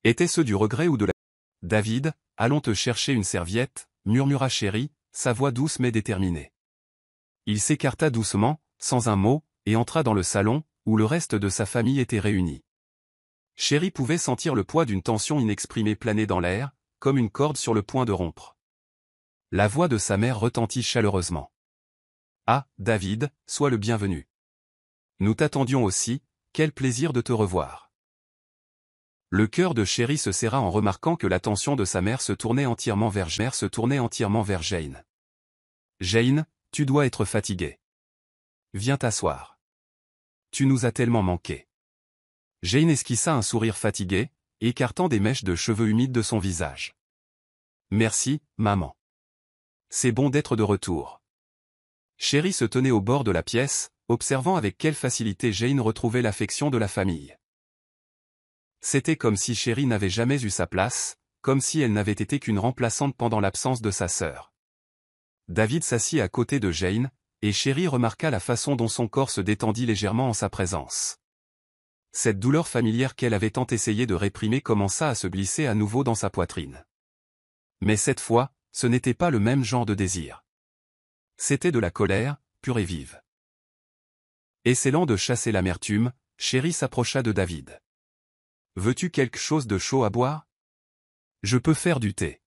Étaient-ce du regret ou de la... David, allons te chercher une serviette, murmura Chéri, sa voix douce mais déterminée. Il s'écarta doucement, sans un mot, et entra dans le salon, où le reste de sa famille était réuni. Chéri pouvait sentir le poids d'une tension inexprimée planer dans l'air, comme une corde sur le point de rompre. La voix de sa mère retentit chaleureusement. « Ah, David, sois le bienvenu. Nous t'attendions aussi, quel plaisir de te revoir. » Le cœur de Chéri se serra en remarquant que l'attention de sa mère se tournait entièrement vers Jane. « Jane, tu dois être fatiguée. Viens t'asseoir. Tu nous as tellement manqué. » Jane esquissa un sourire fatigué, écartant des mèches de cheveux humides de son visage. « Merci, maman. C'est bon d'être de retour. » Chéri se tenait au bord de la pièce, observant avec quelle facilité Jane retrouvait l'affection de la famille. C'était comme si Chéri n'avait jamais eu sa place, comme si elle n'avait été qu'une remplaçante pendant l'absence de sa sœur. David s'assit à côté de Jane, et Chéri remarqua la façon dont son corps se détendit légèrement en sa présence. Cette douleur familière qu'elle avait tant essayé de réprimer commença à se glisser à nouveau dans sa poitrine. Mais cette fois, ce n'était pas le même genre de désir. C'était de la colère, pure et vive. Essalant de chasser l'amertume, Chéri s'approcha de David. « Veux-tu quelque chose de chaud à boire ? Je peux faire du thé. »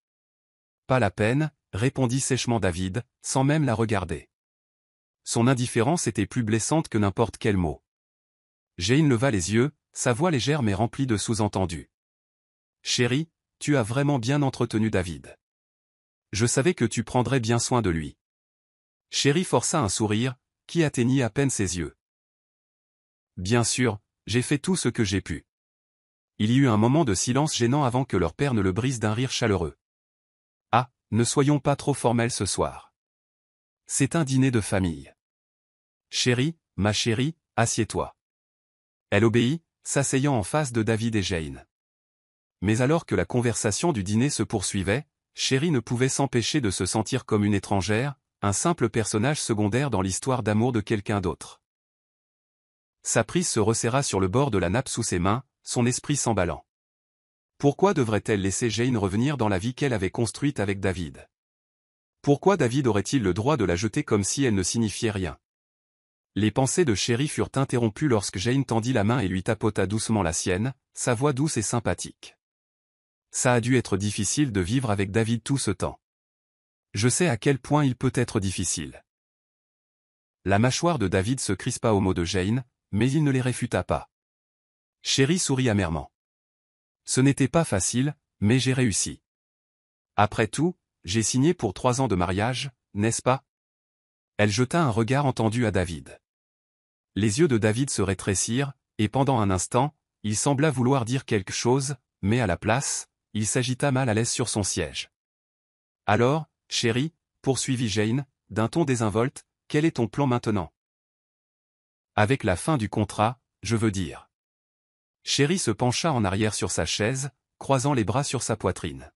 « Pas la peine, » répondit sèchement David, sans même la regarder. Son indifférence était plus blessante que n'importe quel mot. Jane leva les yeux, sa voix légère mais remplie de sous-entendus. « Chéri, tu as vraiment bien entretenu David. Je savais que tu prendrais bien soin de lui. » Chéri força un sourire, qui atteignit à peine ses yeux. « Bien sûr, j'ai fait tout ce que j'ai pu. » Il y eut un moment de silence gênant avant que leur père ne le brise d'un rire chaleureux. « Ah, ne soyons pas trop formels ce soir. C'est un dîner de famille. Chéri, ma chérie, assieds-toi. » Elle obéit, s'asseyant en face de David et Jane. Mais alors que la conversation du dîner se poursuivait, Chéri ne pouvait s'empêcher de se sentir comme une étrangère, un simple personnage secondaire dans l'histoire d'amour de quelqu'un d'autre. Sa prise se resserra sur le bord de la nappe sous ses mains, son esprit s'emballant. Pourquoi devrait-elle laisser Jane revenir dans la vie qu'elle avait construite avec David? Pourquoi David aurait-il le droit de la jeter comme si elle ne signifiait rien? Les pensées de Chéri furent interrompues lorsque Jane tendit la main et lui tapota doucement la sienne, sa voix douce et sympathique. Ça a dû être difficile de vivre avec David tout ce temps. Je sais à quel point il peut être difficile. La mâchoire de David se crispa aux mots de Jane, mais il ne les réfuta pas. Chéri sourit amèrement. Ce n'était pas facile, mais j'ai réussi. Après tout, j'ai signé pour 3 ans de mariage, n'est-ce pas? Elle jeta un regard entendu à David. Les yeux de David se rétrécirent, et pendant un instant, il sembla vouloir dire quelque chose, mais à la place, il s'agita mal à l'aise sur son siège. Alors, chérie, poursuivit Jane, d'un ton désinvolte, quel est ton plan maintenant? Avec la fin du contrat, je veux dire. Chérie se pencha en arrière sur sa chaise, croisant les bras sur sa poitrine.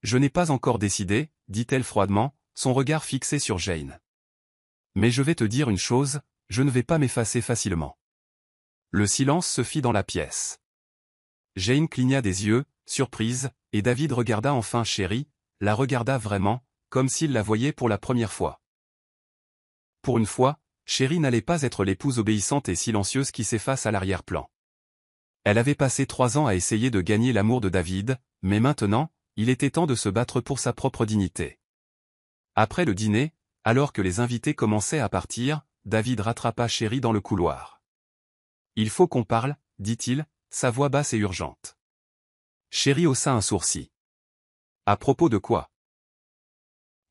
Je n'ai pas encore décidé, dit-elle froidement, son regard fixé sur Jane. Mais je vais te dire une chose, je ne vais pas m'effacer facilement. Le silence se fit dans la pièce. Jane cligna des yeux, surprise, et David regarda enfin Chérie, la regarda vraiment, comme s'il la voyait pour la première fois. Pour une fois, Chérie n'allait pas être l'épouse obéissante et silencieuse qui s'efface à l'arrière-plan. Elle avait passé 3 ans à essayer de gagner l'amour de David, mais maintenant, il était temps de se battre pour sa propre dignité. Après le dîner, alors que les invités commençaient à partir, David rattrapa Chérie dans le couloir. « Il faut qu'on parle, dit-il, sa voix basse et urgente. Chérie haussa un sourcil. « À propos de quoi? »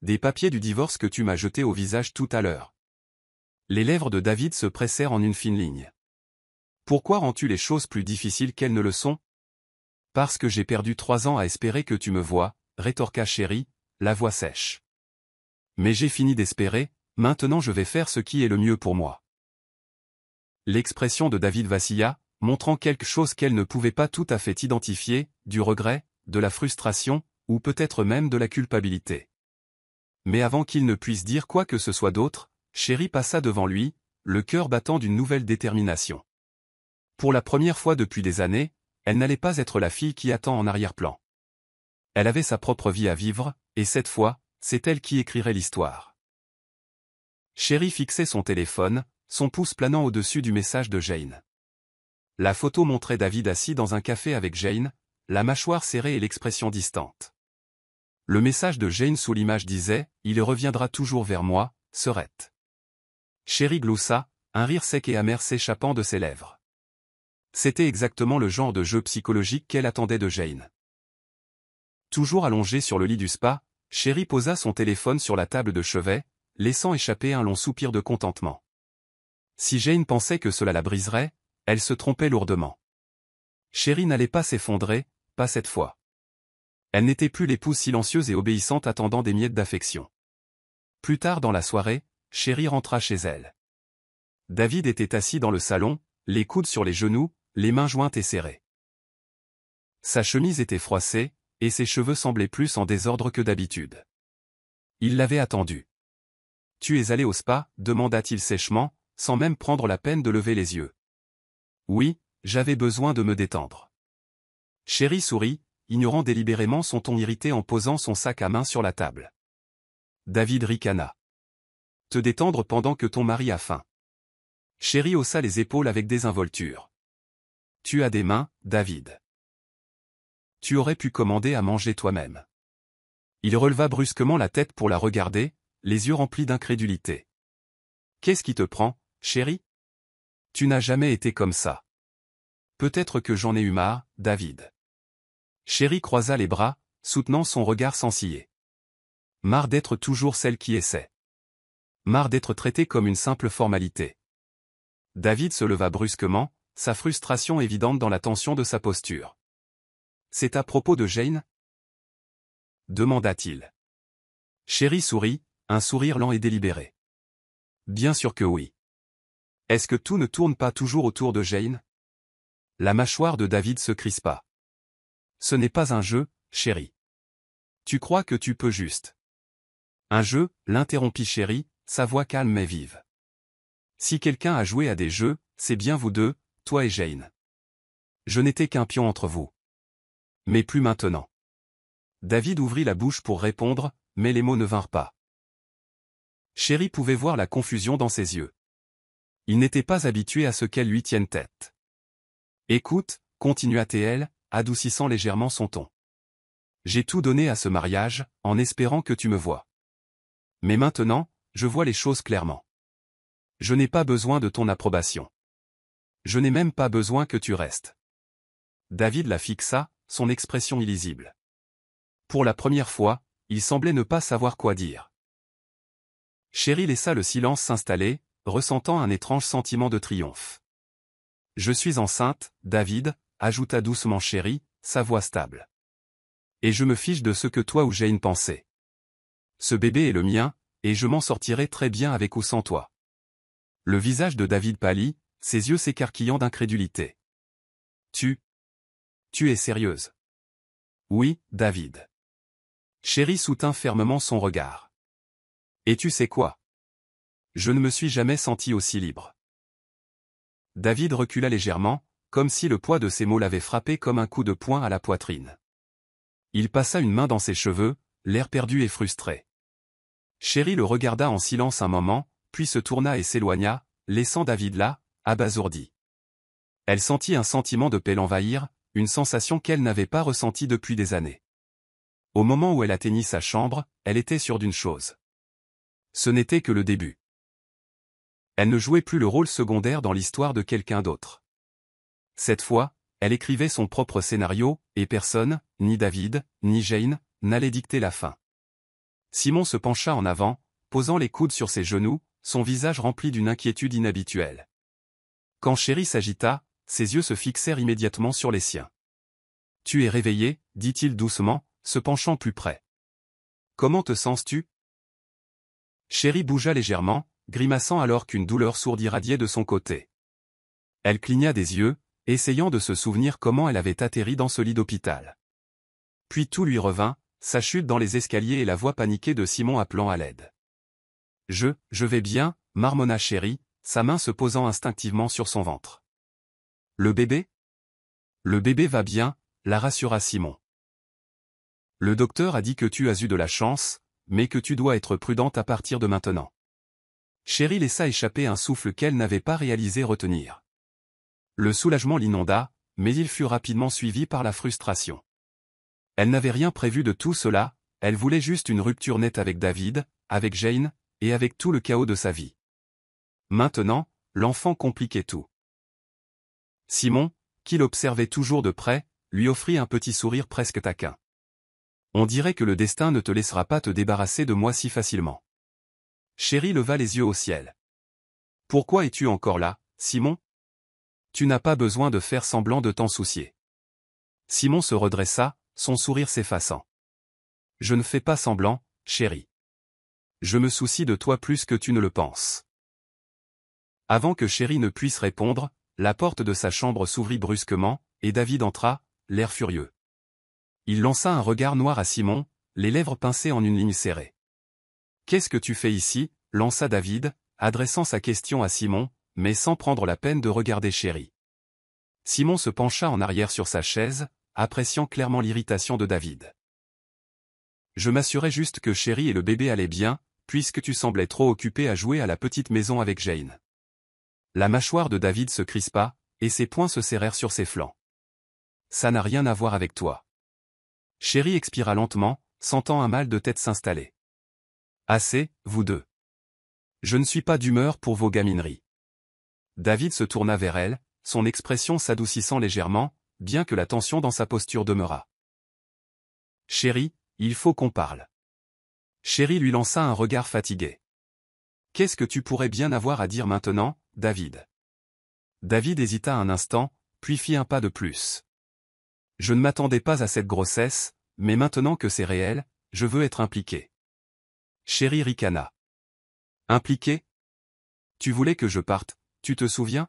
Des papiers du divorce que tu m'as jetés au visage tout à l'heure. Les lèvres de David se pressèrent en une fine ligne. Pourquoi rends-tu les choses plus difficiles qu'elles ne le sont? Parce que j'ai perdu 3 ans à espérer que tu me vois, rétorqua Chérie, la voix sèche. Mais j'ai fini d'espérer, maintenant je vais faire ce qui est le mieux pour moi. L'expression de David vacilla, montrant quelque chose qu'elle ne pouvait pas tout à fait identifier, du regret, de la frustration, ou peut-être même de la culpabilité. Mais avant qu'il ne puisse dire quoi que ce soit d'autre, Chérie passa devant lui, le cœur battant d'une nouvelle détermination. Pour la première fois depuis des années, elle n'allait pas être la fille qui attend en arrière-plan. Elle avait sa propre vie à vivre, et cette fois, c'est elle qui écrirait l'histoire. Chérie fixait son téléphone, son pouce planant au-dessus du message de Jane. La photo montrait David assis dans un café avec Jane, la mâchoire serrée et l'expression distante. Le message de Jane sous l'image disait « Il reviendra toujours vers moi, Serette ». Chérie gloussa, un rire sec et amer s'échappant de ses lèvres. C'était exactement le genre de jeu psychologique qu'elle attendait de Jane. Toujours allongée sur le lit du spa, Chérie posa son téléphone sur la table de chevet, laissant échapper un long soupir de contentement. Si Jane pensait que cela la briserait, elle se trompait lourdement. Chérie n'allait pas s'effondrer, pas cette fois. Elle n'était plus l'épouse silencieuse et obéissante attendant des miettes d'affection. Plus tard dans la soirée, Chérie rentra chez elle. David était assis dans le salon, les coudes sur les genoux, les mains jointes et serrées. Sa chemise était froissée, et ses cheveux semblaient plus en désordre que d'habitude. Il l'avait attendu. « Tu es allé au spa ?» demanda-t-il sèchement, sans même prendre la peine de lever les yeux. « Oui, j'avais besoin de me détendre. » Chérie sourit, ignorant délibérément son ton irrité en posant son sac à main sur la table. David ricana. « Te détendre pendant que ton mari a faim. » Chérie haussa les épaules avec désinvolture. « Tu as des mains, David. Tu aurais pu commander à manger toi-même. » Il releva brusquement la tête pour la regarder, les yeux remplis d'incrédulité. « Qu'est-ce qui te prend, chérie ? Tu n'as jamais été comme ça. » « Peut-être que j'en ai eu marre, David. » Chérie croisa les bras, soutenant son regard sans ciller. « Marre d'être toujours celle qui essaie. Marre d'être traitée comme une simple formalité. » David se leva brusquement, sa frustration évidente dans la tension de sa posture. « C'est à propos de Jane ? » demanda-t-il. Chérie sourit, un sourire lent et délibéré. « Bien sûr que oui. Est-ce que tout ne tourne pas toujours autour de Jane ? » La mâchoire de David se crispa. « Ce n'est pas un jeu, chérie. Tu crois que tu peux juste. » « Un jeu ?» l'interrompit Chérie, sa voix calme mais vive. « Si quelqu'un a joué à des jeux, c'est bien vous deux, toi et Jane. Je n'étais qu'un pion entre vous. Mais plus maintenant. » David ouvrit la bouche pour répondre, mais les mots ne vinrent pas. Chérie pouvait voir la confusion dans ses yeux. Il n'était pas habitué à ce qu'elle lui tienne tête. « Écoute, continua-t-elle, adoucissant légèrement son ton. J'ai tout donné à ce mariage, en espérant que tu me vois. Mais maintenant, je vois les choses clairement. Je n'ai pas besoin de ton approbation. Je n'ai même pas besoin que tu restes. » David la fixa, son expression illisible. Pour la première fois, il semblait ne pas savoir quoi dire. Chérie laissa le silence s'installer, ressentant un étrange sentiment de triomphe. « Je suis enceinte, David, » ajouta doucement Chérie, sa voix stable. « Et je me fiche de ce que toi ou Jane pensez. Ce bébé est le mien, et je m'en sortirai très bien avec ou sans toi. » Le visage de David pâlit, ses yeux s'écarquillant d'incrédulité. « Tu es sérieuse ? » ?»« Oui, David. » Chérie soutint fermement son regard. « Et tu sais quoi ? Je ne me suis jamais senti aussi libre. » David recula légèrement, comme si le poids de ses mots l'avait frappé comme un coup de poing à la poitrine. Il passa une main dans ses cheveux, l'air perdu et frustré. Chérie le regarda en silence un moment, puis se tourna et s'éloigna, laissant David là, abasourdi. Elle sentit un sentiment de paix l'envahir, une sensation qu'elle n'avait pas ressentie depuis des années. Au moment où elle atteignit sa chambre, elle était sûre d'une chose. Ce n'était que le début. Elle ne jouait plus le rôle secondaire dans l'histoire de quelqu'un d'autre. Cette fois, elle écrivait son propre scénario, et personne, ni David, ni Jane, n'allait dicter la fin. Simon se pencha en avant, posant les coudes sur ses genoux, son visage rempli d'une inquiétude inhabituelle. Quand Chérie s'agita, ses yeux se fixèrent immédiatement sur les siens. « Tu es réveillé ?» dit-il doucement, se penchant plus près. « Comment te sens-tu » Chérie bougea légèrement, grimaçant alors qu'une douleur sourde irradiait de son côté. Elle cligna des yeux, essayant de se souvenir comment elle avait atterri dans ce lit d'hôpital. Puis tout lui revint, sa chute dans les escaliers et la voix paniquée de Simon appelant à l'aide. « Je vais bien » marmonna Chérie, sa main se posant instinctivement sur son ventre. « Le bébé ?» Le bébé va bien, la rassura Simon. Le docteur a dit que tu as eu de la chance, mais que tu dois être prudente à partir de maintenant. Chérie laissa échapper un souffle qu'elle n'avait pas réalisé retenir. Le soulagement l'inonda, mais il fut rapidement suivi par la frustration. Elle n'avait rien prévu de tout cela, elle voulait juste une rupture nette avec David, avec Jane, et avec tout le chaos de sa vie. Maintenant, l'enfant compliquait tout. Simon, qui l'observait toujours de près, lui offrit un petit sourire presque taquin. On dirait que le destin ne te laissera pas te débarrasser de moi si facilement. Chérie leva les yeux au ciel. Pourquoi es-tu encore là, Simon? Tu n'as pas besoin de faire semblant de t'en soucier. Simon se redressa, son sourire s'effaçant. Je ne fais pas semblant, chérie. Je me soucie de toi plus que tu ne le penses. Avant que chérie ne puisse répondre, la porte de sa chambre s'ouvrit brusquement, et David entra, l'air furieux. Il lança un regard noir à Simon, les lèvres pincées en une ligne serrée. « Qu'est-ce que tu fais ici » lança David, adressant sa question à Simon, mais sans prendre la peine de regarder chérie. Simon se pencha en arrière sur sa chaise, appréciant clairement l'irritation de David. « Je m'assurais juste que chérie et le bébé allaient bien, puisque tu semblais trop occupé à jouer à la petite maison avec Jane. » La mâchoire de David se crispa, et ses poings se serrèrent sur ses flancs. « Ça n'a rien à voir avec toi. » Chérie expira lentement, sentant un mal de tête s'installer. « Assez, vous deux. Je ne suis pas d'humeur pour vos gamineries. » David se tourna vers elle, son expression s'adoucissant légèrement, bien que la tension dans sa posture demeurât. « Chérie, il faut qu'on parle. » Chérie lui lança un regard fatigué. « Qu'est-ce que tu pourrais bien avoir à dire maintenant, David ?» David hésita un instant, puis fit un pas de plus. « Je ne m'attendais pas à cette grossesse, mais maintenant que c'est réel, je veux être impliqué. » Chérie ricana. « Impliqué? Tu voulais que je parte, tu te souviens?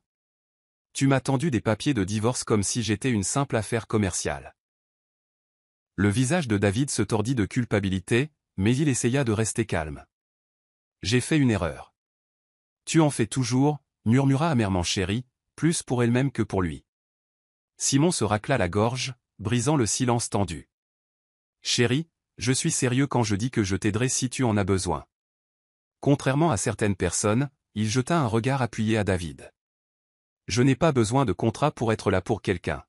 Tu m'as tendu des papiers de divorce comme si j'étais une simple affaire commerciale. » Le visage de David se tordit de culpabilité, mais il essaya de rester calme. « J'ai fait une erreur. »« Tu en fais toujours, » murmura amèrement chérie, plus pour elle-même que pour lui. Simon se racla la gorge, brisant le silence tendu. « Chérie, je suis sérieux quand je dis que je t'aiderai si tu en as besoin. » Contrairement à certaines personnes, il jeta un regard appuyé à David. « Je n'ai pas besoin de contrat pour être là pour quelqu'un. »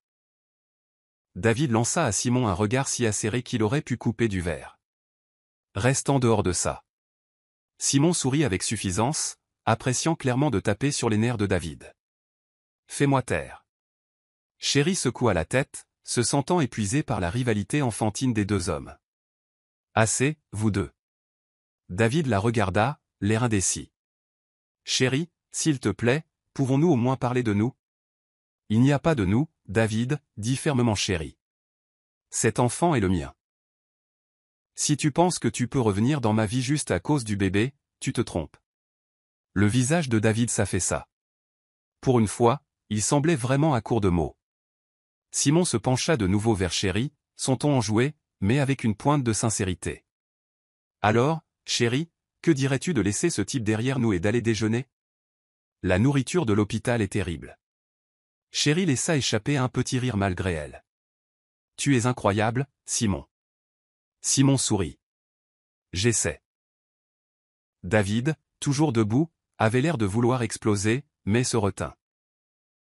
David lança à Simon un regard si acéré qu'il aurait pu couper du verre. « Reste en dehors de ça. » Simon sourit avec suffisance, appréciant clairement de taper sur les nerfs de David. « Fais-moi taire. » Chérie secoua la tête, se sentant épuisée par la rivalité enfantine des deux hommes. « Assez, vous deux. » David la regarda, l'air indécis. « Chérie, s'il te plaît, pouvons-nous au moins parler de nous? » « Il n'y a pas de nous, David, » dit fermement chérie. « Cet enfant est le mien. Si tu penses que tu peux revenir dans ma vie juste à cause du bébé, tu te trompes. » Le visage de David s'affaissa. Pour une fois, il semblait vraiment à court de mots. Simon se pencha de nouveau vers chérie, son ton enjoué, mais avec une pointe de sincérité. « Alors, chérie, que dirais-tu de laisser ce type derrière nous et d'aller déjeuner? La nourriture de l'hôpital est terrible. » Chérie laissa échapper un petit rire malgré elle. « Tu es incroyable, Simon. » Simon sourit. « J'essaie. » David, toujours debout, avait l'air de vouloir exploser, mais se retint.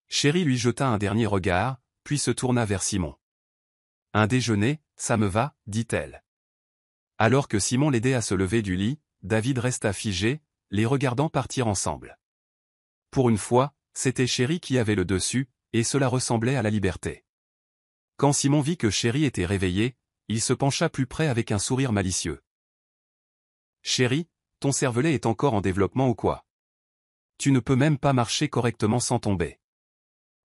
Chérie lui jeta un dernier regard, puis se tourna vers Simon. « Un déjeuner, ça me va, dit-elle. » Alors que Simon l'aidait à se lever du lit, David resta figé, les regardant partir ensemble. Pour une fois, c'était Chérie qui avait le dessus, et cela ressemblait à la liberté. Quand Simon vit que Chérie était réveillée, il se pencha plus près avec un sourire malicieux. « Chérie, ton cervelet est encore en développement ou quoi? Tu ne peux même pas marcher correctement sans tomber. »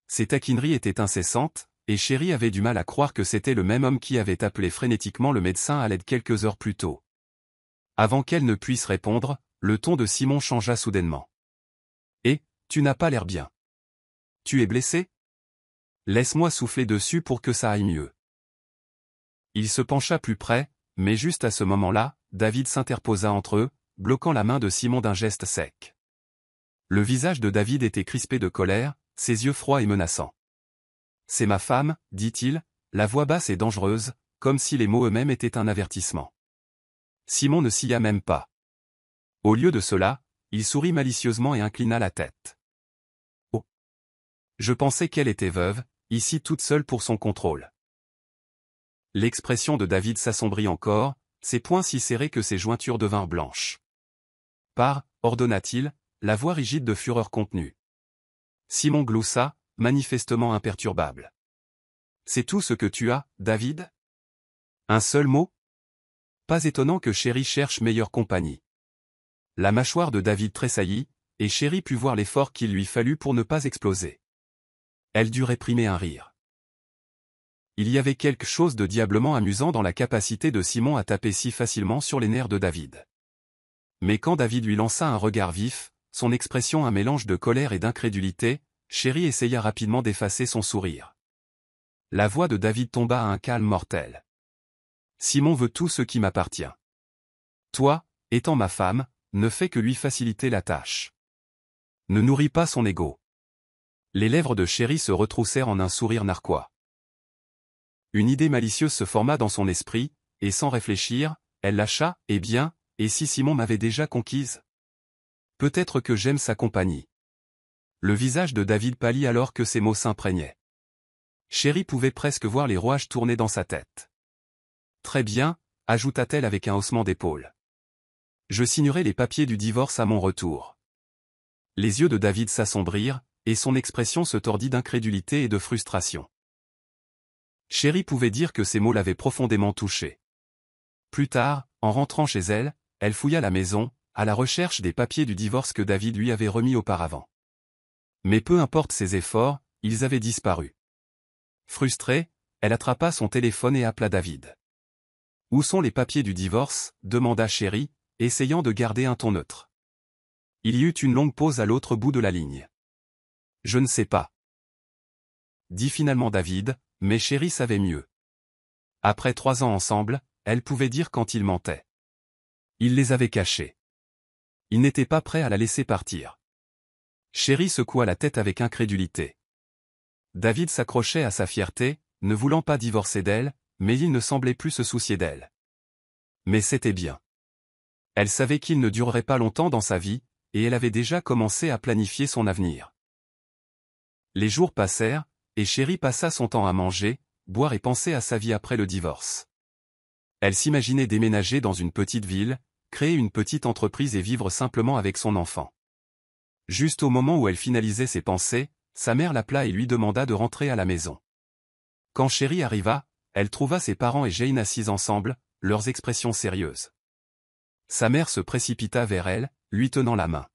Ces taquineries étaient incessantes, et Chérie avait du mal à croire que c'était le même homme qui avait appelé frénétiquement le médecin à l'aide quelques heures plus tôt. Avant qu'elle ne puisse répondre, le ton de Simon changea soudainement. « Et, tu n'as pas l'air bien. Tu es blessé? Laisse-moi souffler dessus pour que ça aille mieux. » Il se pencha plus près, mais juste à ce moment-là, David s'interposa entre eux, bloquant la main de Simon d'un geste sec. Le visage de David était crispé de colère, ses yeux froids et menaçants. C'est ma femme, dit-il, la voix basse et dangereuse, comme si les mots eux-mêmes étaient un avertissement. Simon ne s'y a même pas. Au lieu de cela, il sourit malicieusement et inclina la tête. Oh! Je pensais qu'elle était veuve, ici toute seule pour son contrôle. L'expression de David s'assombrit encore, ses poings si serrés que ses jointures devinrent blanches. Pars, ordonna-t-il, la voix rigide de fureur contenue. Simon gloussa, manifestement imperturbable. C'est tout ce que tu as, David? Un seul mot? Pas étonnant que Chéri cherche meilleure compagnie. La mâchoire de David tressaillit, et Chéri put voir l'effort qu'il lui fallut pour ne pas exploser. Elle dut réprimer un rire. Il y avait quelque chose de diablement amusant dans la capacité de Simon à taper si facilement sur les nerfs de David. Mais quand David lui lança un regard vif, son expression un mélange de colère et d'incrédulité, Chéri essaya rapidement d'effacer son sourire. La voix de David tomba à un calme mortel. Simon veut tout ce qui m'appartient. Toi, étant ma femme, ne fais que lui faciliter la tâche. Ne nourris pas son ego. Les lèvres de Chéri se retroussèrent en un sourire narquois. Une idée malicieuse se forma dans son esprit, et sans réfléchir, elle lâcha, eh bien, et si Simon m'avait déjà conquise? Peut-être que j'aime sa compagnie. Le visage de David pâlit alors que ces mots s'imprégnaient. Chéri pouvait presque voir les rouages tourner dans sa tête. Très bien, ajouta-t-elle avec un haussement d'épaule. Je signerai les papiers du divorce à mon retour. Les yeux de David s'assombrirent, et son expression se tordit d'incrédulité et de frustration. Chéri pouvait dire que ces mots l'avaient profondément touché. Plus tard, en rentrant chez elle, elle fouilla la maison, à la recherche des papiers du divorce que David lui avait remis auparavant. Mais peu importe ses efforts, ils avaient disparu. Frustrée, elle attrapa son téléphone et appela David. « Où sont les papiers du divorce ?» demanda Chéri, essayant de garder un ton neutre. Il y eut une longue pause à l'autre bout de la ligne. « Je ne sais pas. » dit finalement David, mais Chéri savait mieux. Après 3 ans ensemble, elle pouvait dire quand il mentait. Il les avait cachés. Il n'était pas prêt à la laisser partir. Chéri secoua la tête avec incrédulité. David s'accrochait à sa fierté, ne voulant pas divorcer d'elle, mais il ne semblait plus se soucier d'elle. Mais c'était bien. Elle savait qu'il ne durerait pas longtemps dans sa vie, et elle avait déjà commencé à planifier son avenir. Les jours passèrent, et Chéri passa son temps à manger, boire et penser à sa vie après le divorce. Elle s'imaginait déménager dans une petite ville, créer une petite entreprise et vivre simplement avec son enfant. Juste au moment où elle finalisait ses pensées, sa mère l'appela et lui demanda de rentrer à la maison. Quand Chéri arriva, elle trouva ses parents et Jane assis ensemble, leurs expressions sérieuses. Sa mère se précipita vers elle, lui tenant la main.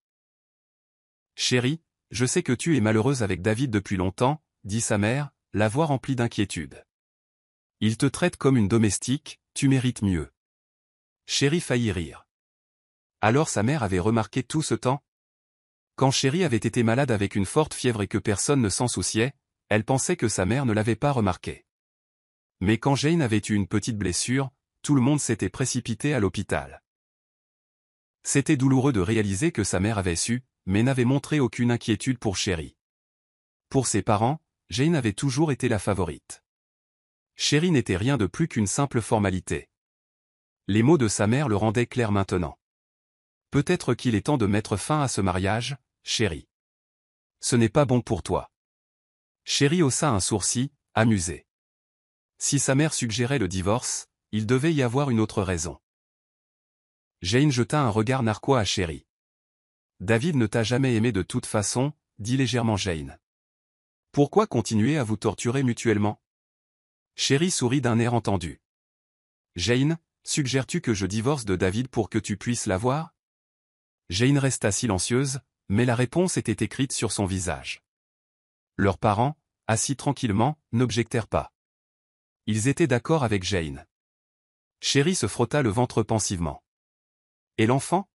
« Chéri, je sais que tu es malheureuse avec David depuis longtemps, » dit sa mère, la voix remplie d'inquiétude. « Il te traite comme une domestique, tu mérites mieux. » Chéri faillit rire. Alors sa mère avait remarqué tout ce temps? Quand Chéri avait été malade avec une forte fièvre et que personne ne s'en souciait, elle pensait que sa mère ne l'avait pas remarqué. Mais quand Jane avait eu une petite blessure, tout le monde s'était précipité à l'hôpital. C'était douloureux de réaliser que sa mère avait su, mais n'avait montré aucune inquiétude pour Chéri. Pour ses parents, Jane avait toujours été la favorite. Chéri n'était rien de plus qu'une simple formalité. Les mots de sa mère le rendaient clair maintenant. Peut-être qu'il est temps de mettre fin à ce mariage, Chéri. Ce n'est pas bon pour toi. Chéri haussa un sourcil, amusé. Si sa mère suggérait le divorce, il devait y avoir une autre raison. Jane jeta un regard narquois à Chéri. David ne t'a jamais aimé de toute façon, dit légèrement Jane. Pourquoi continuer à vous torturer mutuellement? Chéri sourit d'un air entendu. Jane, suggères-tu que je divorce de David pour que tu puisses l'avoir? Jane resta silencieuse, mais la réponse était écrite sur son visage. Leurs parents, assis tranquillement, n'objectèrent pas. Ils étaient d'accord avec Jane. Chéri se frotta le ventre pensivement. Et l'enfant?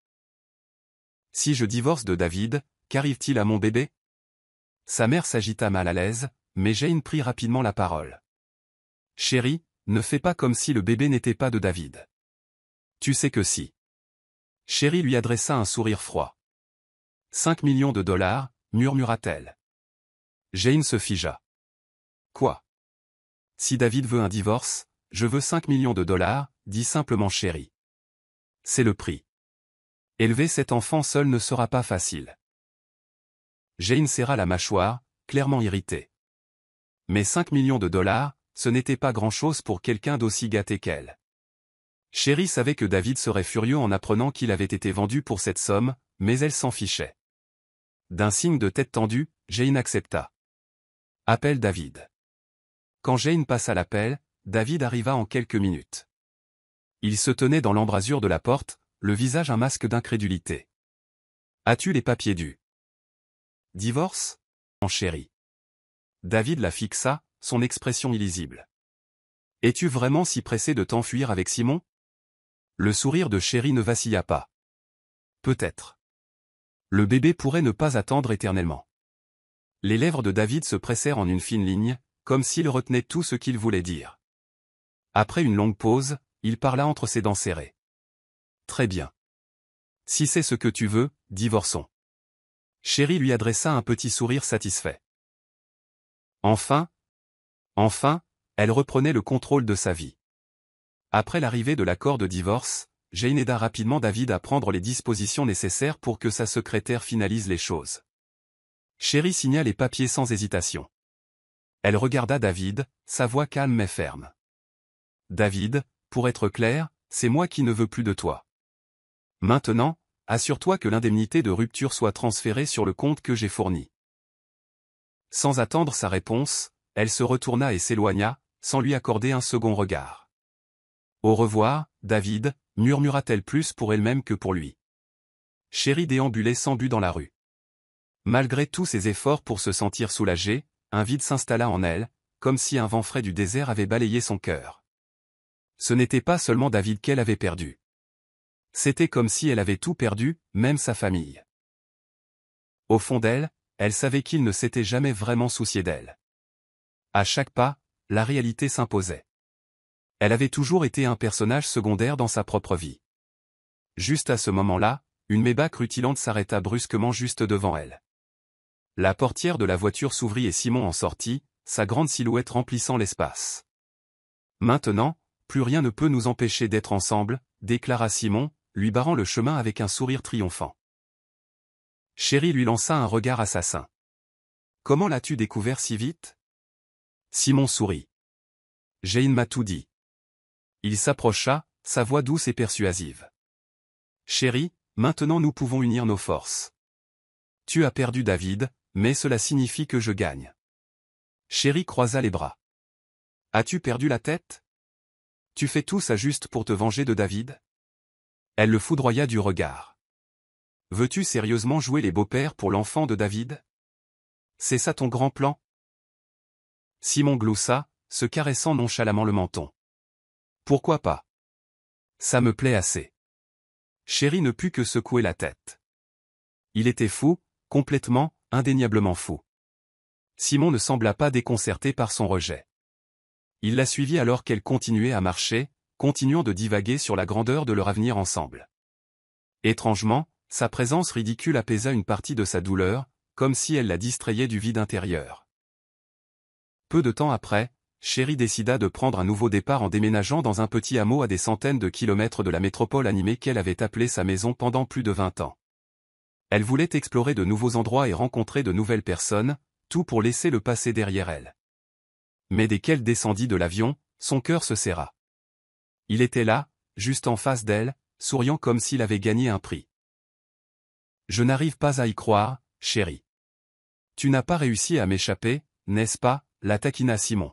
Si je divorce de David, qu'arrive-t-il à mon bébé? Sa mère s'agita mal à l'aise, mais Jane prit rapidement la parole. Chéri, ne fais pas comme si le bébé n'était pas de David. Tu sais que si. Chéri lui adressa un sourire froid. 5 millions de dollars, murmura-t-elle. Jane se figea. Quoi? Si David veut un divorce, je veux 5 millions de dollars, dit simplement Sherry. C'est le prix. Élever cet enfant seul ne sera pas facile. Jane serra la mâchoire, clairement irritée. Mais 5 millions de dollars, ce n'était pas grand-chose pour quelqu'un d'aussi gâté qu'elle. Sherry savait que David serait furieux en apprenant qu'il avait été vendu pour cette somme, mais elle s'en fichait. D'un signe de tête tendue, Jane accepta. Appelle David. Quand Jane passa l'appel, David arriva en quelques minutes. Il se tenait dans l'embrasure de la porte, le visage un masque d'incrédulité. As-tu les papiers dus? Divorce? En Sherry. David la fixa, son expression illisible. Es-tu vraiment si pressé de t'enfuir avec Simon? Le sourire de Sherry ne vacilla pas. Peut-être. Le bébé pourrait ne pas attendre éternellement. Les lèvres de David se pressèrent en une fine ligne, comme s'il retenait tout ce qu'il voulait dire. Après une longue pause, il parla entre ses dents serrées. Très bien. Si c'est ce que tu veux, divorçons. Sherry lui adressa un petit sourire satisfait. Enfin, elle reprenait le contrôle de sa vie. Après l'arrivée de l'accord de divorce, Jane aida rapidement David à prendre les dispositions nécessaires pour que sa secrétaire finalise les choses. Sherry signa les papiers sans hésitation. Elle regarda David, sa voix calme mais ferme. David, pour être clair, c'est moi qui ne veux plus de toi. Maintenant, assure-toi que l'indemnité de rupture soit transférée sur le compte que j'ai fourni. Sans attendre sa réponse, elle se retourna et s'éloigna, sans lui accorder un second regard. Au revoir, David, murmura-t-elle plus pour elle-même que pour lui. Sherry déambulait sans but dans la rue. Malgré tous ses efforts pour se sentir soulagée, un vide s'installa en elle, comme si un vent frais du désert avait balayé son cœur. Ce n'était pas seulement David qu'elle avait perdu. C'était comme si elle avait tout perdu, même sa famille. Au fond d'elle, elle savait qu'il ne s'était jamais vraiment soucié d'elle. À chaque pas, la réalité s'imposait. Elle avait toujours été un personnage secondaire dans sa propre vie. Juste à ce moment-là, une Maybach rutilante s'arrêta brusquement juste devant elle. La portière de la voiture s'ouvrit et Simon en sortit, sa grande silhouette remplissant l'espace. Maintenant, plus rien ne peut nous empêcher d'être ensemble, déclara Simon, lui barrant le chemin avec un sourire triomphant. Sherry lui lança un regard assassin. Comment l'as-tu découvert si vite? Simon sourit. Jane m'a tout dit. Il s'approcha, sa voix douce et persuasive. Chérie, maintenant nous pouvons unir nos forces. Tu as perdu David, mais cela signifie que je gagne. Chérie croisa les bras. As-tu perdu la tête? Tu fais tout ça juste pour te venger de David? Elle le foudroya du regard. Veux-tu sérieusement jouer les beaux-pères pour l'enfant de David? C'est ça ton grand plan? Simon gloussa, se caressant nonchalamment le menton. Pourquoi pas? Ça me plaît assez. Chérie ne put que secouer la tête. Il était fou, complètement, indéniablement fou. Simon ne sembla pas déconcerté par son rejet. Il la suivit alors qu'elle continuait à marcher, continuant de divaguer sur la grandeur de leur avenir ensemble. Étrangement, sa présence ridicule apaisa une partie de sa douleur, comme si elle la distrayait du vide intérieur. Peu de temps après, Chérie décida de prendre un nouveau départ en déménageant dans un petit hameau à des centaines de kilomètres de la métropole animée qu'elle avait appelée sa maison pendant plus de 20 ans. Elle voulait explorer de nouveaux endroits et rencontrer de nouvelles personnes, tout pour laisser le passé derrière elle. Mais dès qu'elle descendit de l'avion, son cœur se serra. Il était là, juste en face d'elle, souriant comme s'il avait gagné un prix. Je n'arrive pas à y croire, chérie. Tu n'as pas réussi à m'échapper, n'est-ce pas, la taquina Simon.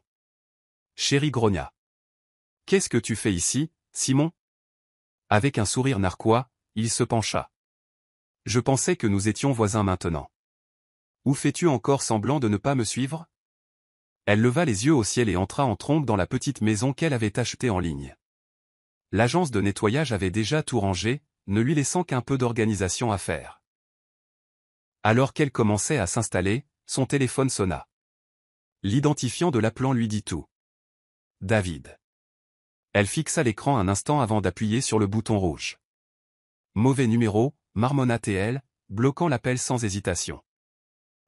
Chérie grogna. Qu'est-ce que tu fais ici, Simon? Avec un sourire narquois, il se pencha. Je pensais que nous étions voisins maintenant. Où fais-tu encore semblant de ne pas me suivre? Elle leva les yeux au ciel et entra en trombe dans la petite maison qu'elle avait achetée en ligne. L'agence de nettoyage avait déjà tout rangé, ne lui laissant qu'un peu d'organisation à faire. Alors qu'elle commençait à s'installer, son téléphone sonna. L'identifiant de l'appelant lui dit tout. David. Elle fixa l'écran un instant avant d'appuyer sur le bouton rouge. Mauvais numéro, marmonna-t-elle, bloquant l'appel sans hésitation.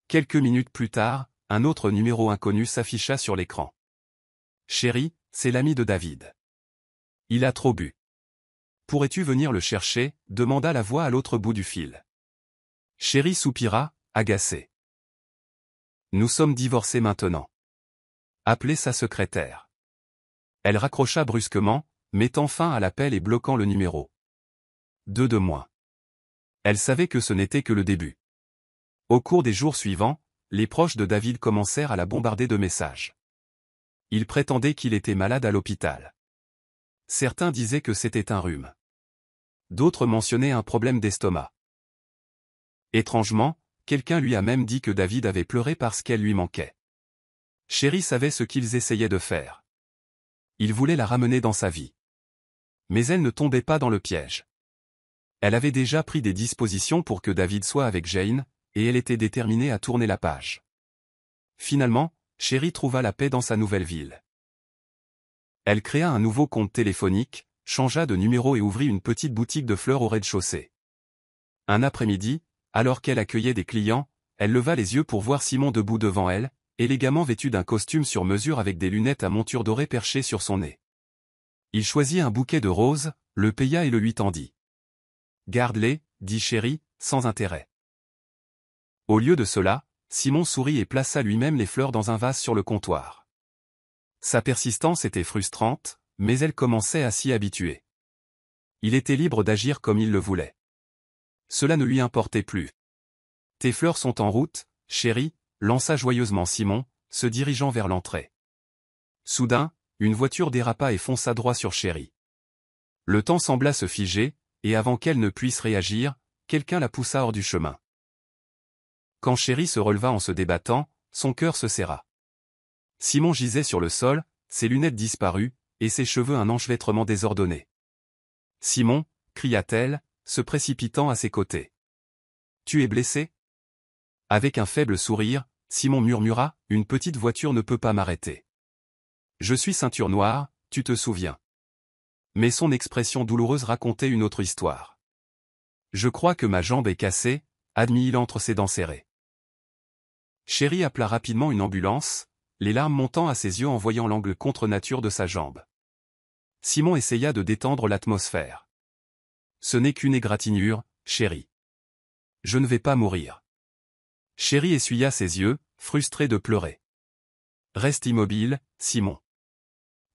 Quelques minutes plus tard, un autre numéro inconnu s'afficha sur l'écran. « Chérie, c'est l'ami de David. Il a trop bu. Pourrais-tu venir le chercher ?» demanda la voix à l'autre bout du fil. Chérie soupira, agacée. « Nous sommes divorcés maintenant. » Appelez sa secrétaire. Elle raccrocha brusquement, mettant fin à l'appel et bloquant le numéro. Deux de moins. Elle savait que ce n'était que le début. Au cours des jours suivants, les proches de David commencèrent à la bombarder de messages. Ils prétendaient qu'il était malade à l'hôpital. Certains disaient que c'était un rhume. D'autres mentionnaient un problème d'estomac. Étrangement, quelqu'un lui a même dit que David avait pleuré parce qu'elle lui manquait. Chérie savait ce qu'ils essayaient de faire. Ils voulaient la ramener dans sa vie. Mais elle ne tombait pas dans le piège. Elle avait déjà pris des dispositions pour que David soit avec Jane, et elle était déterminée à tourner la page. Finalement, Chérie trouva la paix dans sa nouvelle ville. Elle créa un nouveau compte téléphonique, changea de numéro et ouvrit une petite boutique de fleurs au rez-de-chaussée. Un après-midi, alors qu'elle accueillait des clients, elle leva les yeux pour voir Simon debout devant elle, élégamment vêtu d'un costume sur mesure avec des lunettes à monture dorée perchées sur son nez. Il choisit un bouquet de roses, le paya et le lui tendit. « Garde-les, dit Chérie, sans intérêt. » Au lieu de cela, Simon sourit et plaça lui-même les fleurs dans un vase sur le comptoir. Sa persistance était frustrante, mais elle commençait à s'y habituer. Il était libre d'agir comme il le voulait. Cela ne lui importait plus. « Tes fleurs sont en route, chérie », lança joyeusement Simon, se dirigeant vers l'entrée. Soudain, une voiture dérapa et fonça droit sur Chérie. Le temps sembla se figer, et avant qu'elle ne puisse réagir, quelqu'un la poussa hors du chemin. Quand Chérie se releva en se débattant, son cœur se serra. Simon gisait sur le sol, ses lunettes disparues, et ses cheveux un enchevêtrement désordonné. « Simon » cria-t-elle, se précipitant à ses côtés. « Tu es blessé ?» Avec un faible sourire, Simon murmura, « Une petite voiture ne peut pas m'arrêter. Je suis ceinture noire, tu te souviens. » Mais son expression douloureuse racontait une autre histoire. « Je crois que ma jambe est cassée », admit-il entre ses dents serrées. Chérie appela rapidement une ambulance, les larmes montant à ses yeux en voyant l'angle contre-nature de sa jambe. Simon essaya de détendre l'atmosphère. « Ce n'est qu'une égratignure, chérie. Je ne vais pas mourir. » Chérie essuya ses yeux, frustrée de pleurer. « Reste immobile, Simon.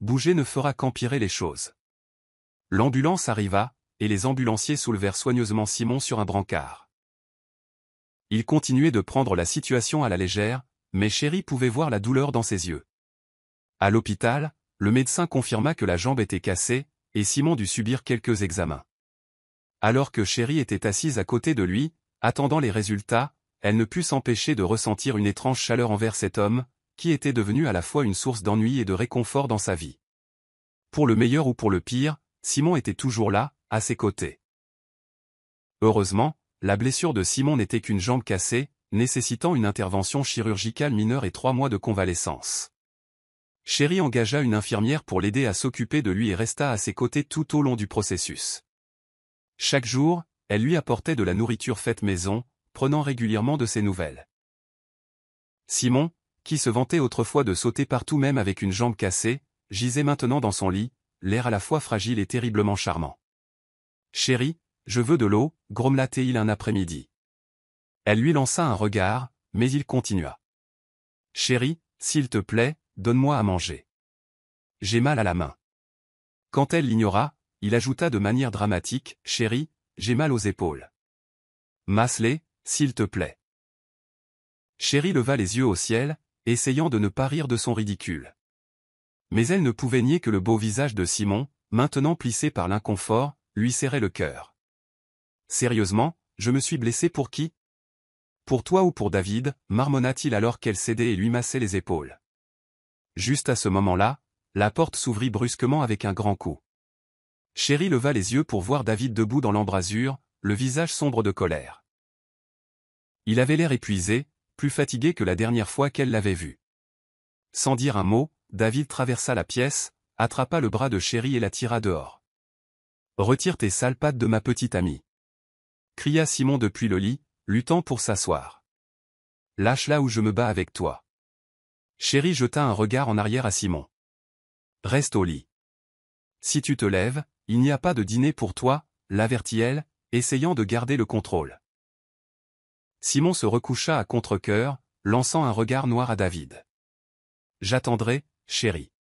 Bouger ne fera qu'empirer les choses. » L'ambulance arriva, et les ambulanciers soulevèrent soigneusement Simon sur un brancard. Il continuait de prendre la situation à la légère, mais Chérie pouvait voir la douleur dans ses yeux. À l'hôpital, le médecin confirma que la jambe était cassée, et Simon dut subir quelques examens. Alors que Chérie était assise à côté de lui, attendant les résultats, elle ne put s'empêcher de ressentir une étrange chaleur envers cet homme, qui était devenu à la fois une source d'ennui et de réconfort dans sa vie. Pour le meilleur ou pour le pire, Simon était toujours là, à ses côtés. Heureusement, la blessure de Simon n'était qu'une jambe cassée, nécessitant une intervention chirurgicale mineure et 3 mois de convalescence. Chérie engagea une infirmière pour l'aider à s'occuper de lui et resta à ses côtés tout au long du processus. Chaque jour, elle lui apportait de la nourriture faite maison, prenant régulièrement de ses nouvelles. Simon, qui se vantait autrefois de sauter partout même avec une jambe cassée, gisait maintenant dans son lit, l'air à la fois fragile et terriblement charmant. « Chérie, je veux de l'eau » grommela-t-il un après-midi. Elle lui lança un regard, mais il continua. « Chérie, s'il te plaît, donne-moi à manger. J'ai mal à la main. » Quand elle l'ignora, il ajouta de manière dramatique, « Chérie, j'ai mal aux épaules. Masse-les, s'il te plaît. » Chérie leva les yeux au ciel, essayant de ne pas rire de son ridicule. Mais elle ne pouvait nier que le beau visage de Simon, maintenant plissé par l'inconfort, lui serrait le cœur. « Sérieusement, je me suis blessé pour qui ? Pour toi ou pour David » marmonna-t-il alors qu'elle cédait et lui massait les épaules. Juste à ce moment-là, la porte s'ouvrit brusquement avec un grand coup. Chérie leva les yeux pour voir David debout dans l'embrasure, le visage sombre de colère. Il avait l'air épuisé, plus fatigué que la dernière fois qu'elle l'avait vu. Sans dire un mot, David traversa la pièce, attrapa le bras de Chérie et la tira dehors. « Retire tes sales pattes de ma petite amie » cria Simon depuis le lit, luttant pour s'asseoir. « Lâche-la ou je me bats avec toi. » Chéri jeta un regard en arrière à Simon. Reste au lit. Si tu te lèves, il n'y a pas de dîner pour toi, l'avertit-elle, essayant de garder le contrôle. Simon se recoucha à contre-cœur, lançant un regard noir à David. J'attendrai, chéri.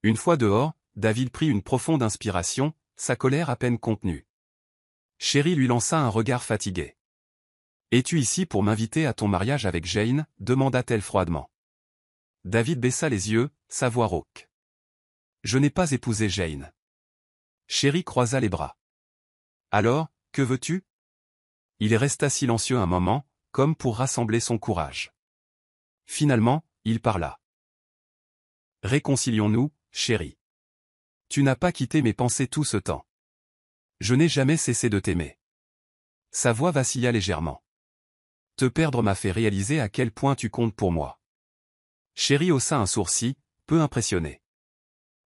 Une fois dehors, David prit une profonde inspiration, sa colère à peine contenue. Chéri lui lança un regard fatigué. Es-tu ici pour m'inviter à ton mariage avec Jane, demanda-t-elle froidement. David baissa les yeux, sa voix rauque. Je n'ai pas épousé Jane. Chéri croisa les bras. Alors, que veux-tu? Il resta silencieux un moment, comme pour rassembler son courage. Finalement, il parla. Réconcilions-nous, chéri. Tu n'as pas quitté mes pensées tout ce temps. Je n'ai jamais cessé de t'aimer. Sa voix vacilla légèrement. Te perdre m'a fait réaliser à quel point tu comptes pour moi. Chéri haussa un sourcil, peu impressionné.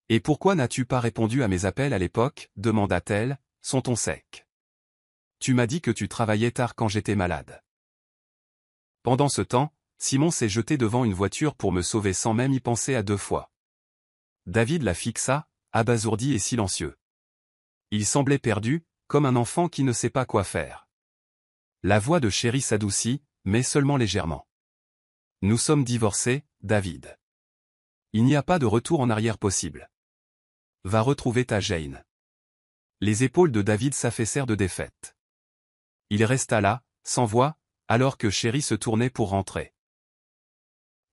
Et pourquoi n'as-tu pas répondu à mes appels à l'époque, demanda-t-elle, son ton sec. Tu m'as dit que tu travaillais tard quand j'étais malade. Pendant ce temps, Simon s'est jeté devant une voiture pour me sauver sans même y penser à deux fois. David la fixa, abasourdi et silencieux. Il semblait perdu, comme un enfant qui ne sait pas quoi faire. La voix de Chéri s'adoucit, mais seulement légèrement. Nous sommes divorcés, David. Il n'y a pas de retour en arrière possible. Va retrouver ta Jane. Les épaules de David s'affaissèrent de défaite. Il resta là, sans voix, alors que Chéri se tournait pour rentrer.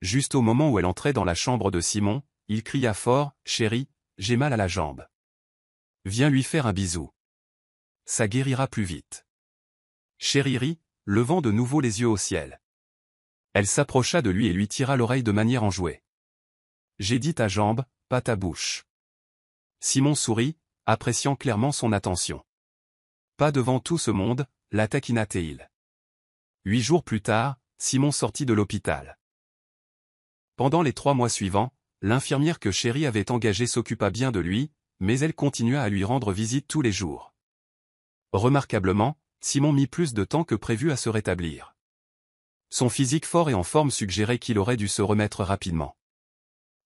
Juste au moment où elle entrait dans la chambre de Simon, il cria fort, « Chéri, j'ai mal à la jambe. Viens lui faire un bisou. Ça guérira plus vite. » Chéri rit, levant de nouveau les yeux au ciel. Elle s'approcha de lui et lui tira l'oreille de manière enjouée. « J'ai dit ta jambe, pas ta bouche. » Simon sourit, appréciant clairement son attention. Pas devant tout ce monde, la taquina-t-il. 8 jours plus tard, Simon sortit de l'hôpital. Pendant les 3 mois suivants, l'infirmière que Chéri avait engagée s'occupa bien de lui, mais elle continua à lui rendre visite tous les jours. Remarquablement, Simon mit plus de temps que prévu à se rétablir. Son physique fort et en forme suggérait qu'il aurait dû se remettre rapidement.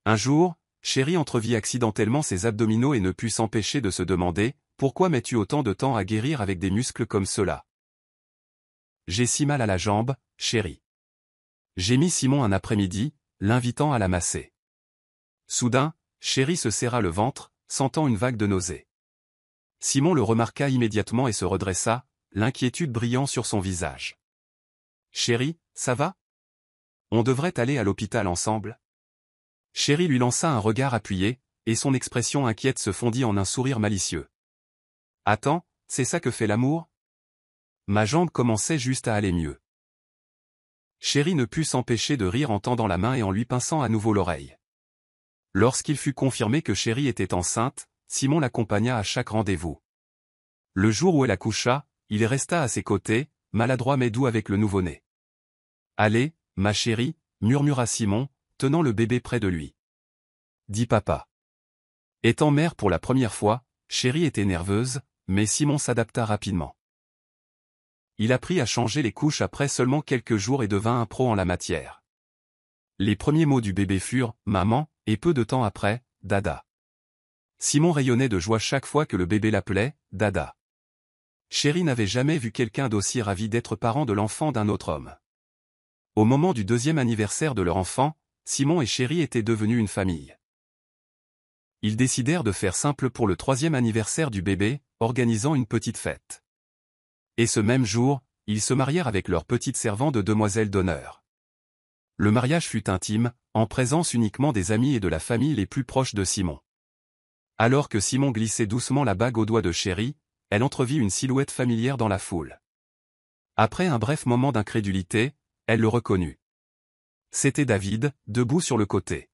Un jour, Chéri entrevit accidentellement ses abdominaux et ne put s'empêcher de se demander « Pourquoi mets-tu autant de temps à guérir avec des muscles comme cela ?»« J'ai si mal à la jambe, chéri. » Gémit Simon un après-midi, l'invitant à la masser. Soudain, Chéri se serra le ventre, sentant une vague de nausée. Simon le remarqua immédiatement et se redressa, l'inquiétude brillant sur son visage. « Chéri, ça va? On devrait aller à l'hôpital ensemble. » Chéri lui lança un regard appuyé, et son expression inquiète se fondit en un sourire malicieux. « Attends, c'est ça que fait l'amour? Ma jambe commençait juste à aller mieux. » Chéri ne put s'empêcher de rire en tendant la main et en lui pinçant à nouveau l'oreille. Lorsqu'il fut confirmé que Chéri était enceinte, Simon l'accompagna à chaque rendez-vous. Le jour où elle accoucha, il resta à ses côtés, maladroit mais doux avec le nouveau-né. « Allez, ma chérie, » murmura Simon, tenant le bébé près de lui. Dit papa. Étant mère pour la première fois, Chéri était nerveuse, mais Simon s'adapta rapidement. Il apprit à changer les couches après seulement quelques jours et devint un pro en la matière. Les premiers mots du bébé furent « maman » et peu de temps après, « dada ». Simon rayonnait de joie chaque fois que le bébé l'appelait « dada ». Chéri n'avait jamais vu quelqu'un d'aussi ravi d'être parent de l'enfant d'un autre homme. Au moment du 2e anniversaire de leur enfant, Simon et Chéri étaient devenus une famille. Ils décidèrent de faire simple pour le 3e anniversaire du bébé, organisant une petite fête. Et ce même jour, ils se marièrent avec leur petite servante de demoiselle d'honneur. Le mariage fut intime, en présence uniquement des amis et de la famille les plus proches de Simon. Alors que Simon glissait doucement la bague au doigt de Chéri, elle entrevit une silhouette familière dans la foule. Après un bref moment d'incrédulité, elle le reconnut. C'était David, debout sur le côté.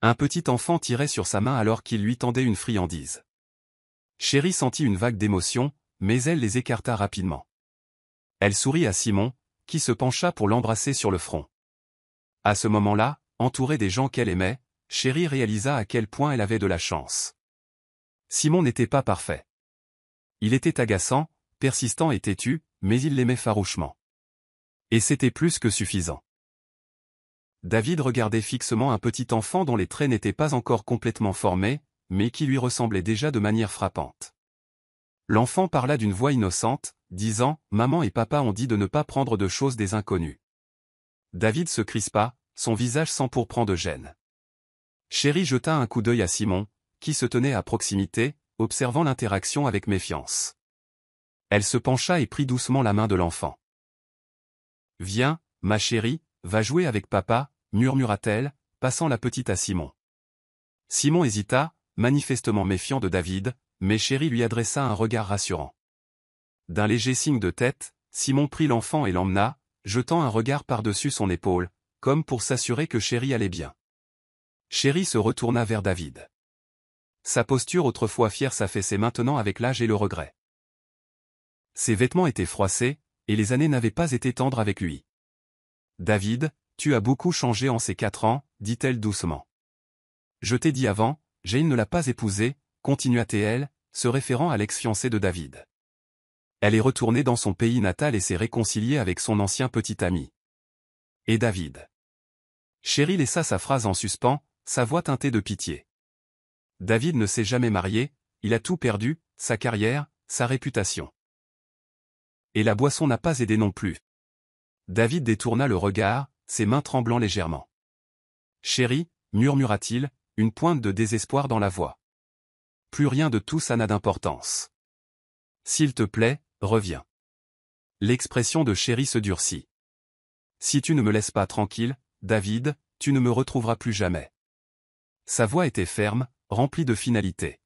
Un petit enfant tirait sur sa main alors qu'il lui tendait une friandise. Chéri sentit une vague d'émotion, mais elle les écarta rapidement. Elle sourit à Simon, qui se pencha pour l'embrasser sur le front. À ce moment-là, entourée des gens qu'elle aimait, Chéri réalisa à quel point elle avait de la chance. Simon n'était pas parfait. Il était agaçant, persistant et têtu, mais il l'aimait farouchement. Et c'était plus que suffisant. David regardait fixement un petit enfant dont les traits n'étaient pas encore complètement formés, mais qui lui ressemblait déjà de manière frappante. L'enfant parla d'une voix innocente, disant « Maman et papa ont dit de ne pas prendre de choses des inconnus. » David se crispa, son visage s'empourprant de gêne. Chéri jeta un coup d'œil à Simon, qui se tenait à proximité, observant l'interaction avec méfiance. Elle se pencha et prit doucement la main de l'enfant. « Viens, ma chérie, va jouer avec papa, murmura-t-elle, passant la petite à Simon. Simon hésita, manifestement méfiant de David, mais Chéri lui adressa un regard rassurant. D'un léger signe de tête, Simon prit l'enfant et l'emmena, jetant un regard par-dessus son épaule, comme pour s'assurer que Chéri allait bien. Chéri se retourna vers David. Sa posture autrefois fière s'affaissait maintenant avec l'âge et le regret. Ses vêtements étaient froissés, et les années n'avaient pas été tendres avec lui. « David, tu as beaucoup changé en ces 4 ans, dit-elle doucement. Je t'ai dit avant, Jane ne l'a pas épousé, continua-t-elle, se référant à l'ex-fiancé de David. Elle est retournée dans son pays natal et s'est réconciliée avec son ancien petit ami. Et David. Chéri laissa sa phrase en suspens, sa voix teintée de pitié. David ne s'est jamais marié, il a tout perdu, sa carrière, sa réputation. Et la boisson n'a pas aidé non plus. David détourna le regard, ses mains tremblant légèrement. Chéri, murmura-t-il, une pointe de désespoir dans la voix. Plus rien de tout ça n'a d'importance. S'il te plaît, reviens. L'expression de Chéri se durcit. Si tu ne me laisses pas tranquille, David, tu ne me retrouveras plus jamais. Sa voix était ferme, remplie de finalité.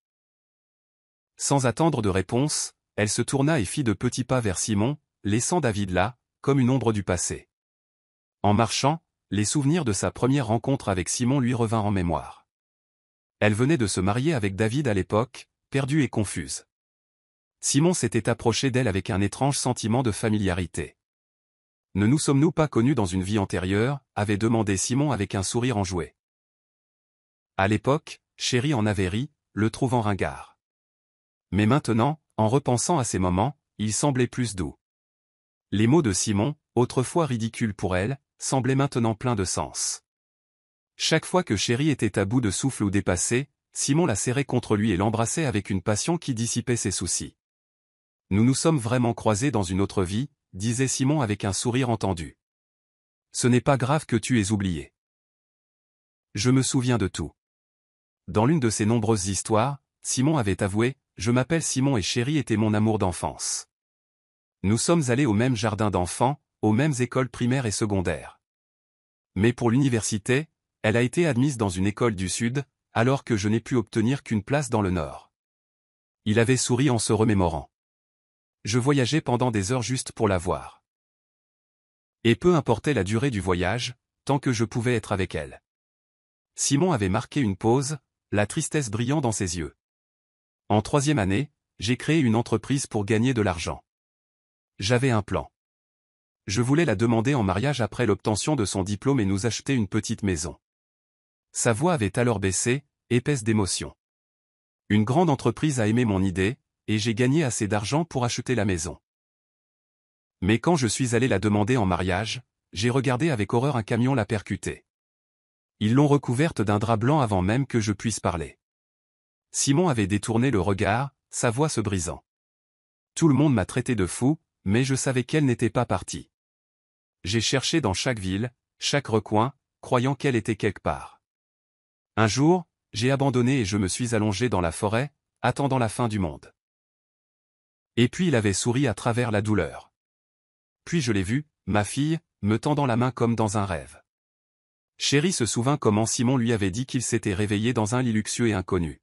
Sans attendre de réponse, elle se tourna et fit de petits pas vers Simon, laissant David là, comme une ombre du passé. En marchant, les souvenirs de sa première rencontre avec Simon lui revinrent en mémoire. Elle venait de se marier avec David à l'époque, perdue et confuse. Simon s'était approché d'elle avec un étrange sentiment de familiarité. « Ne nous sommes-nous pas connus dans une vie antérieure ?» avait demandé Simon avec un sourire enjoué. À l'époque, Chéri en avait ri, le trouvant ringard. Mais maintenant, en repensant à ces moments, il semblait plus doux. Les mots de Simon, autrefois ridicules pour elle, semblaient maintenant pleins de sens. Chaque fois que Chéri était à bout de souffle ou dépassé, Simon la serrait contre lui et l'embrassait avec une passion qui dissipait ses soucis. « Nous nous sommes vraiment croisés dans une autre vie », disait Simon avec un sourire entendu. « Ce n'est pas grave que tu aies oublié. Je me souviens de tout. » Dans l'une de ses nombreuses histoires, Simon avait avoué « Je m'appelle Simon et Chéri était mon amour d'enfance. Nous sommes allés au même jardin d'enfants, aux mêmes écoles primaires et secondaires. Mais pour l'université, elle a été admise dans une école du Sud, alors que je n'ai pu obtenir qu'une place dans le Nord. » Il avait souri en se remémorant. Je voyageais pendant des heures juste pour la voir. Et peu importait la durée du voyage, tant que je pouvais être avec elle. Simon avait marqué une pause, la tristesse brillant dans ses yeux. En 3e année, j'ai créé une entreprise pour gagner de l'argent. J'avais un plan. Je voulais la demander en mariage après l'obtention de son diplôme et nous acheter une petite maison. Sa voix avait alors baissé, épaisse d'émotion. Une grande entreprise a aimé mon idée, et j'ai gagné assez d'argent pour acheter la maison. Mais quand je suis allé la demander en mariage, j'ai regardé avec horreur un camion la percuter. Ils l'ont recouverte d'un drap blanc avant même que je puisse parler. Simon avait détourné le regard, sa voix se brisant. Tout le monde m'a traité de fou, mais je savais qu'elle n'était pas partie. J'ai cherché dans chaque ville, chaque recoin, croyant qu'elle était quelque part. Un jour, j'ai abandonné et je me suis allongé dans la forêt, attendant la fin du monde. Et puis il avait souri à travers la douleur. Puis je l'ai vue, ma fille, me tendant la main comme dans un rêve. Chéri se souvint comment Simon lui avait dit qu'il s'était réveillé dans un lit luxueux et inconnu.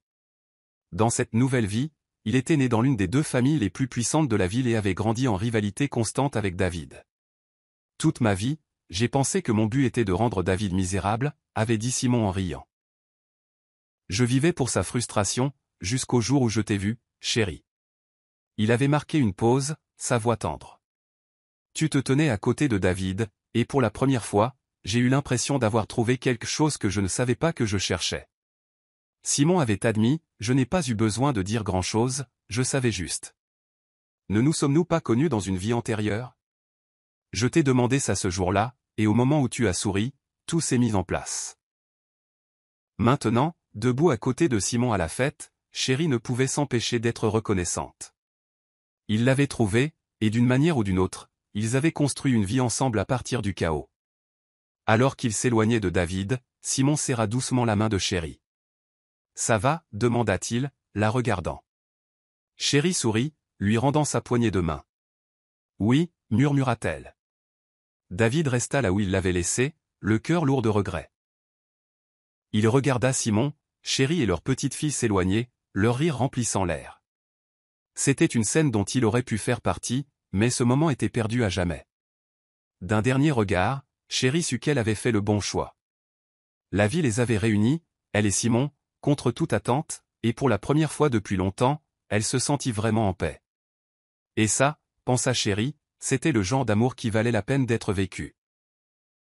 Dans cette nouvelle vie, il était né dans l'une des 2 familles les plus puissantes de la ville et avait grandi en rivalité constante avec David. Toute ma vie, j'ai pensé que mon but était de rendre David misérable, avait dit Simon en riant. Je vivais pour sa frustration, jusqu'au jour où je t'ai vu, chéri. Il avait marqué une pause, sa voix tendre. Tu te tenais à côté de David, et pour la première fois, j'ai eu l'impression d'avoir trouvé quelque chose que je ne savais pas que je cherchais. Simon avait admis, je n'ai pas eu besoin de dire grand-chose, je savais juste. Ne nous sommes-nous pas connus dans une vie antérieure ? Je t'ai demandé ça ce jour-là, et au moment où tu as souri, tout s'est mis en place. Maintenant, debout à côté de Simon à la fête, Chérie ne pouvait s'empêcher d'être reconnaissante. Il l'avait trouvée, et d'une manière ou d'une autre, ils avaient construit une vie ensemble à partir du chaos. Alors qu'il s'éloignait de David, Simon serra doucement la main de Chérie. « Ça va » demanda-t-il, la regardant. Chérie sourit, lui rendant sa poignée de main. « Oui » murmura-t-elle. David resta là où il l'avait laissé, le cœur lourd de regret. Il regarda Simon, Chérie et leur petite fille s'éloigner, leur rire remplissant l'air. C'était une scène dont il aurait pu faire partie, mais ce moment était perdu à jamais. D'un dernier regard, Chérie sut qu'elle avait fait le bon choix. La vie les avait réunis, elle et Simon, contre toute attente, et pour la première fois depuis longtemps, elle se sentit vraiment en paix. Et ça, pensa Chérie, c'était le genre d'amour qui valait la peine d'être vécu.